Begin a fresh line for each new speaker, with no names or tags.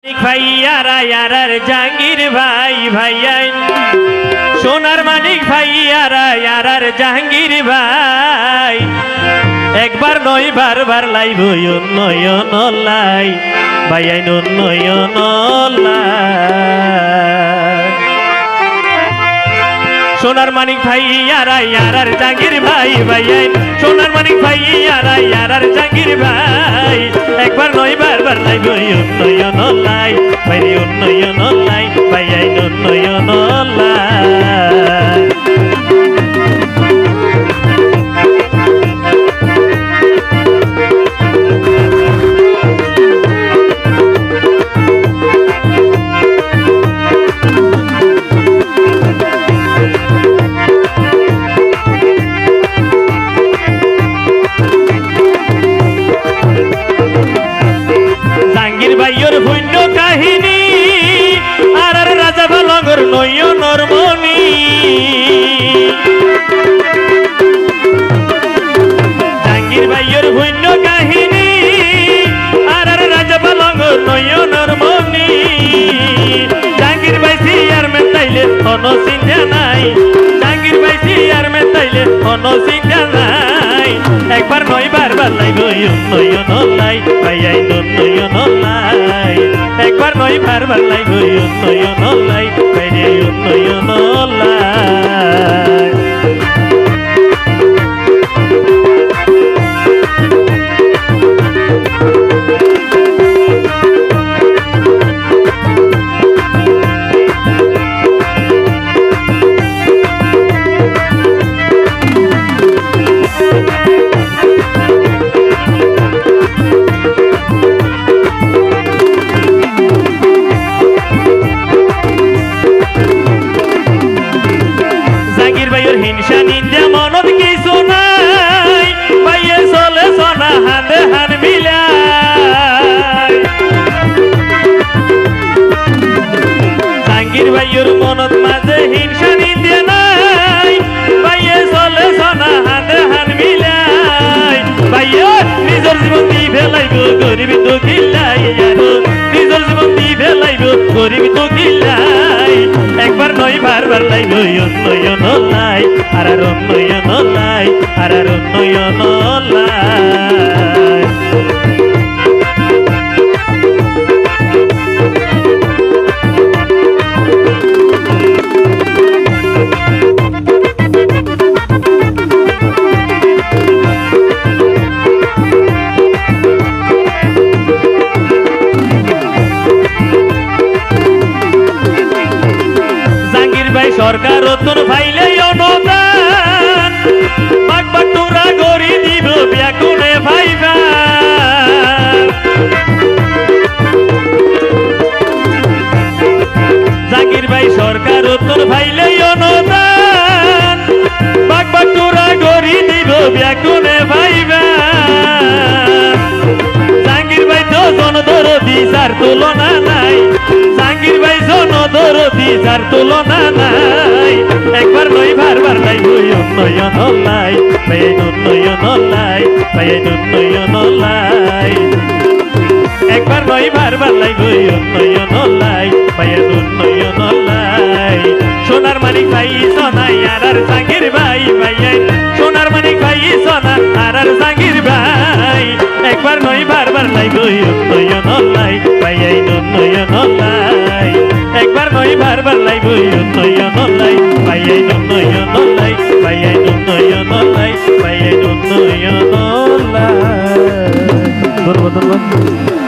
ভাইয়ারা ইয়ারার জাহাঙ্গীর ভাই ভাইয়াই সোনার মানিক ভাইয়ারা ইয়ারার জাহাঙ্গীর ভাই একবার নয় বারবার লাইব উন্নয়ন লাই ভাইয়াই উন্নয়ন লাই সোনার মানিক ভাইয়ারা ইয়ারার জাহাঙ্গীর ভাই ভাইয়াই সোনার মানিক ভাইয়ারা ইয়ারার জাহাঙ্গীর ভাই একবার নয় বারবার লাইব উন্নয়ন লাই ভাই উন্নয়ন লাই ভাইয়াই উন্নয়ন লাই ভাইয়ের পুণ্য কাহিনী আর রাজা ভালঙ্গর নয়নর মণি জাহাঙ্গীর ভাইয়ের পুণ্য কাহিনী আর রাজা ভালঙ্গর নয়নর মণি জাহাঙ্গীর ভাই চেয়ারম্যান তাইলে কোনো চিন্তা নাই জাহাঙ্গীর ভাই চেয়ারম্যান তাইলে কোনো চিন্তা নাই একবার নয় বারবার লাইব উন্নয়ন লাই ভাইয়াই উন্নয়ন লাই একবার নয় বারবার লাইব উন্নয়ন লাই ভাইয়াই উন্নয়ন লাই হিংসা নিন্দা মনত কিছু নাই ভাইয়ে চলে সোনা হাতে হাত মিলাই জাহাঙ্গীর ভাইয়ের মনত মাঝে হিংসা নিন্দা নাই ভাইয়ে চলে সোনা হাতে হাত মিলাই ভাইয়ে নিজের জীবন দি ফেলাইব গরিব দুঃখিলাই নিজের জীবন দি ফেলাইব গরিব দুঃখিলাই একবার নয় বারবার লাইব উন্নয়ন লাই আর উন্নয়ন লাই আর উন্নয়ন লাই সরকার তোর ভাইলে অনুদান বাগ বাটুরা গড়ি দিব ব্যাকুনে ভাইবা জাহাঙ্গীর ভাই সরকার তোর ভাইলে অনুদান বাগ বাটুরা গড়ি দিব ব্যাকুনে ভাইবা জাহাঙ্গীর ভাই তো জনদরদি যার তুলনা নাই জাহাঙ্গীর ভাই জনদরদি যার তুলনা নাই একবার নয় বারবার লাইব উন্নয়ন লাই ভাইয়াই উন্নয়ন লাই ভাইয়াই উন্নয়ন লাই একবার নয় বারবার লাইব উন্নয়ন লাই ভাইয়াই উন্নয়ন লাই সোনার মানিক ভাই সোনা আর জাহাঙ্গীর ভাই ভাইয়াই সোনার মানিক ভাই সোনা আর জাহাঙ্গীর ভাই একবার নয় বারবার লাইব উন্নয়ন লাই ভাইয়াই উন্নয়ন লাই একবার নয় বারবার লাইব উন্নয়ন লাই ভাইয়াই উন্নয়ন লাই ভাইয়াই উন্নয়ন লাই ভাইয়াই উন্নয়ন লাই ধন্যবাদ।